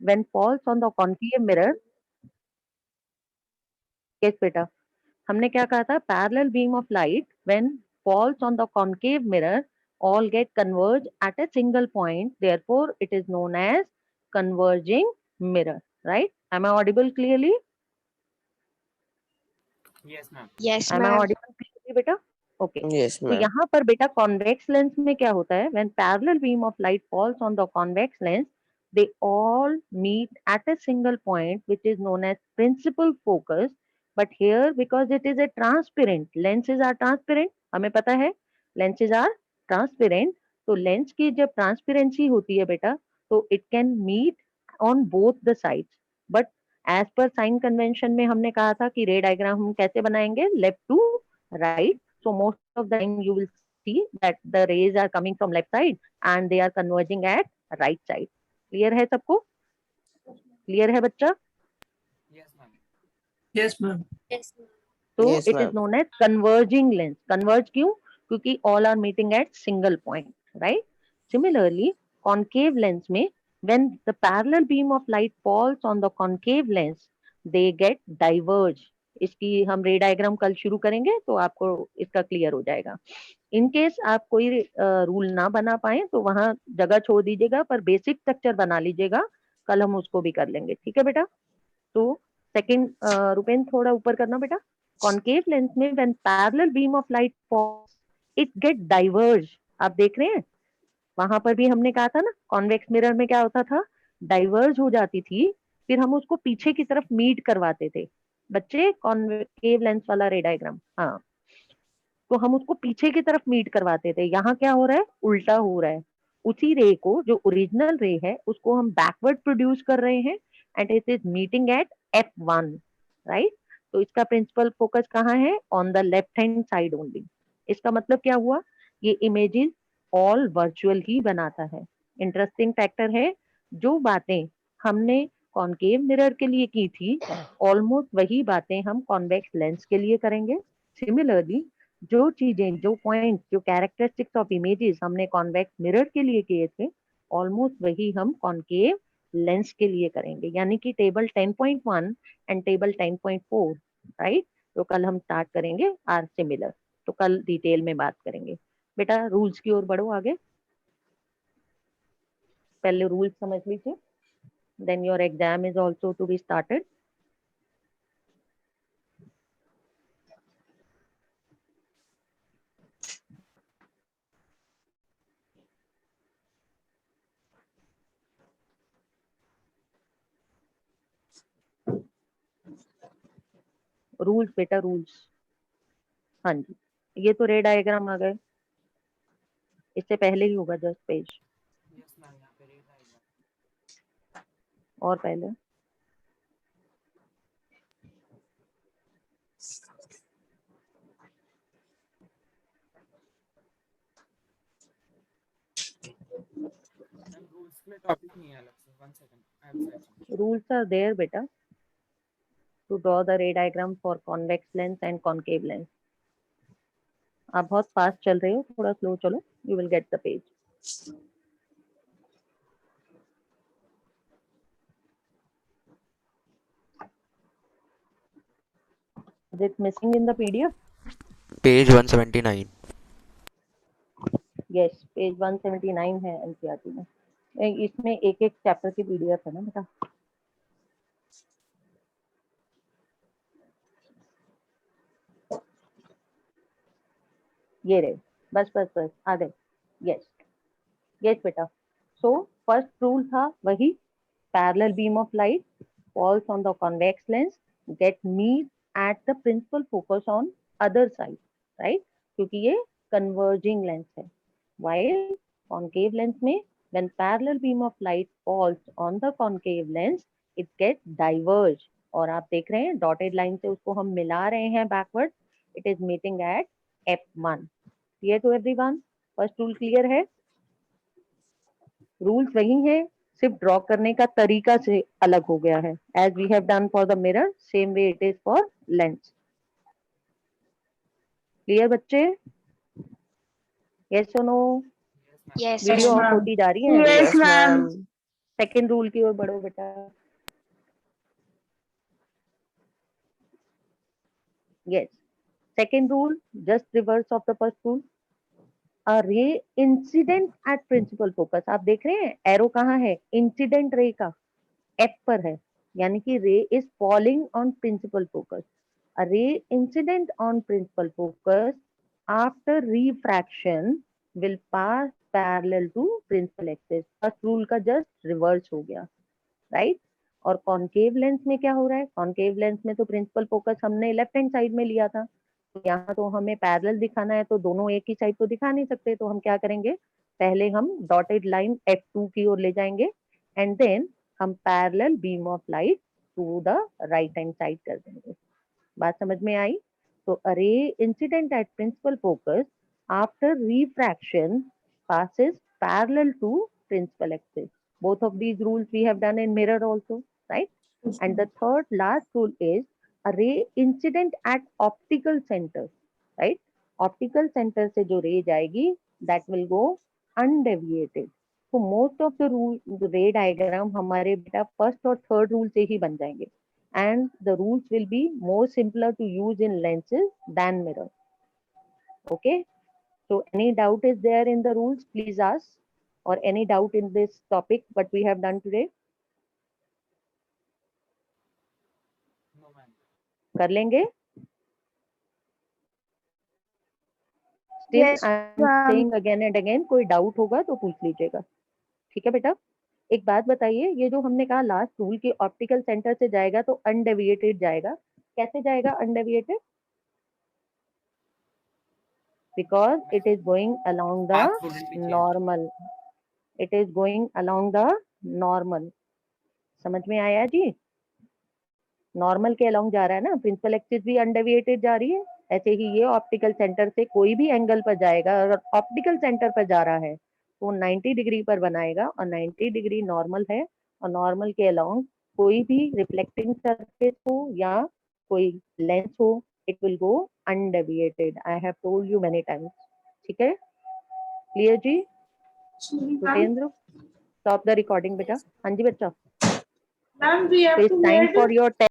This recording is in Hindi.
when falls on the concave mirror, yes बेटा, हमने क्या कहा था? Parallel beam of light when falls on the concave mirror all get converge at a single point. Therefore, it is known as converging mirror. Right? Am I audible clearly? Yes, ma'am. Yes, Am I ma'am. audible clearly, बेटा? Okay. Yes, तो ma'am. यहाँ पर बेटा convex lens में क्या होता है? When parallel beam of light falls on the convex lens, they all meet at a single point, which is known as principal focus. But here, because it is a transparent, lenses are transparent. हमें पता है, lenses are transparent. तो lens की जब transparency होती है बेटा, तो it can meet on both the sides. But as per sign convention में हमने कहा था कि ray diagram हम कैसे बनाएंगे? Left to right. So most of the time you will see that the rays are coming from left side and they are converging at right side. Clear है सबको? Clear है बच्चा? Yes, ma'am. Yes, ma'am. Yes, ma'am. So Yes, it is ma'am. known as converging lens. Converge क्यों? क्योंकि all are meeting at single point, right? Similarly, concave lens में when the parallel beam of light falls on the concave lens, they get diverge. इसकी हम रे डायग्राम कल शुरू करेंगे तो आपको इसका क्लियर हो जाएगा. इन केस आप कोई रूल ना बना पाए तो वहां जगह छोड़ दीजिएगा, पर बेसिक स्ट्रक्चर बना लीजिएगा. कल हम उसको भी कर लेंगे. ठीक है बेटा? तो सेकंड, रुपेन थोड़ा ऊपर करना बेटा. कॉन्केव लेंस में when parallel beam of light falls it get diverge. आप देख रहे हैं, वहां पर भी हमने कहा था ना, कॉन्वेक्स मिरर में क्या होता था? डाइवर्ज हो जाती थी, फिर हम उसको पीछे की तरफ मीट करवाते थे. बच्चे, कॉन्केव लेंस वाला रे डायग्राम, हाँ, तो हम उसको पीछे की तरफ मीट करवाते थे. यहाँ क्या हो रहा है? उल्टा हो रहा है. उसी रे को, जो ओरिजिनल रे है, उसको हम बैकवर्ड प्रोड्यूस कर रहे हैं and it is meeting at F1, right? तो इसका प्रिंसिपल फोकस कहाँ है? On the left hand side only. इसका मतलब क्या हुआ? ये इमेजेस ऑल वर्चुअल ही बनाता है. इंटरेस्टिंग फैक्टर है, जो बातें हमने कॉनकेव मिरर के लिए की थी, ऑलमोस्ट वही बातें हम कॉन्वेक्स लेंस के लिए करेंगे. सिमिलरली, जो चीजें, जो पॉइंट, जो कैरेक्टरिस्टिक्स ऑफ इमेजेस हमने कॉन्वेक्स मिरर के लिए किए थे, ऑलमोस्ट वही हम कॉनकेव लेंस के लिए करेंगे. यानी कि टेबल 10.1 एंड टेबल 10.4, राइट? तो कल हम स्टार्ट करेंगे आर सिमिलर. तो कल डिटेल में बात करेंगे. बेटा रूल्स की ओर बढ़ो आगे. पहले रूल्स समझ लीजिए, then your exam is also to be started. Rules बेटा, रूल्स. हाँ जी, ये तो रे डायग्राम आ गए. इससे पहले ही होगा जस्ट पेज. Yes, ma'am. यहाँ पे रेट आएगा. और पहले Ma'am, rules में topic नहीं है अलग से. 1 second. I am searching. rules are there beta to draw the ray diagram for convex lens and concave lens. आप बहुत फास्ट चल रहे हो, थोड़ा स्लो चलो. You will get the page. Is it missing in the PDF? Page 179. Yes, page 179 है NCERT में. इसमें एक एक चैप्टर की PDF है ना बेटा. ये रहे, बस बस बस आ गए. यस यस बेटा. सो फर्स्ट रूल था वही, parallel beam of light falls on the convex lens get meet at the principal focus on other side, right? क्योंकि ये converging lens है. While concave lens में when parallel beam of light falls on the concave lens it gets diverge. और आप देख रहे हैं डॉटेड लाइन से उसको हम मिला रहे हैं backward. It is meeting at F1. Clear to everyone? First rule clear है? रूल्स वही हैं, सिर्फ ड्रॉ करने का तरीका से अलग हो गया है. As we have done for the mirror, same way it is for lens. Clear बच्चे? यस और no? Yes, video ma'am. Off होती जा रही है. Yes, ma'am. सेकेंड रूल की ओर बढ़ो बेटा। Yes, second rule just reverse of the first rule. A ray incident at principal focus, आप देख रहे हैं एरो कहाँ है, इंसिडेंट रे का एफ पर है, यानी कि ray is falling on principal focus. A ray incident on principal focus after refraction will pass parallel to principal axis. First rule का जस्ट रिवर्स हो गया, राइट। और कॉनकेव लेंस में क्या हो रहा है, कॉनकेव लेंस में तो प्रिंसिपल फोकस हमने लेफ्ट हैंड साइड में लिया था, तो यहाँ तो हमें पैरेलल दिखाना है, तो दोनों एक ही साइड तो दिखा नहीं सकते, तो हम क्या करेंगे, पहले हम डॉटेड लाइन F2 की ओर ले जाएंगे एंड देन हम parallel beam of light to the right hand side कर देंगे। बात समझ में आई? तो a ray incident at principal focus after refraction passes parallel to principal axis. Both of these rules we have done in mirror also, right? And the third last rule is a ray incident at optical center, right? Optical center से जो ray जाएगी that will go undeviated. So most of the rule ray diagram हमारे बेटा first और third rule से ही बन जाएंगे, and the rules will be more simpler to use in lenses than mirror. Okay. So any doubt is there in the rules, please ask, or any doubt in this topic what we have done today? No, ma'am. कर लेंगे? Still Yes, I am ma'am. saying again and again, कोई doubt होगा तो पूछ लीजिएगा, ठीक है बेटा? एक बात बताइए, ये जो हमने कहा लास्ट रूल की ऑप्टिकल सेंटर से जाएगा तो अनडेविएटेड जाएगा, कैसे जाएगा undeviated? Because it is going along the Path wouldn't be changed. normal. It is going along the normal. समझ में आया जी? नॉर्मल के अलोंग जा रहा है ना, प्रिंसिपल एक्सिस भी अनडेविएटेड जा रही है, ऐसे ही ये ऑप्टिकल सेंटर से कोई भी एंगल पर जाएगा, अगर ऑप्टिकल सेंटर पर जा रहा है तो 90 डिग्री पर बनाएगा, और 90 डिग्री नॉर्मल है, और नॉर्मल के अलोंग कोई भी रिफ्लेक्टिंग सरफेस हो या कोई लेंस हो, it will go undeviated. I have told you many times, ठीक है? क्लियर जी? सुतेंद्र, स्टॉप द रिकॉर्डिंग बेटा। हाँ जी बच्चा, Ma'am, we तो have it's to time add for your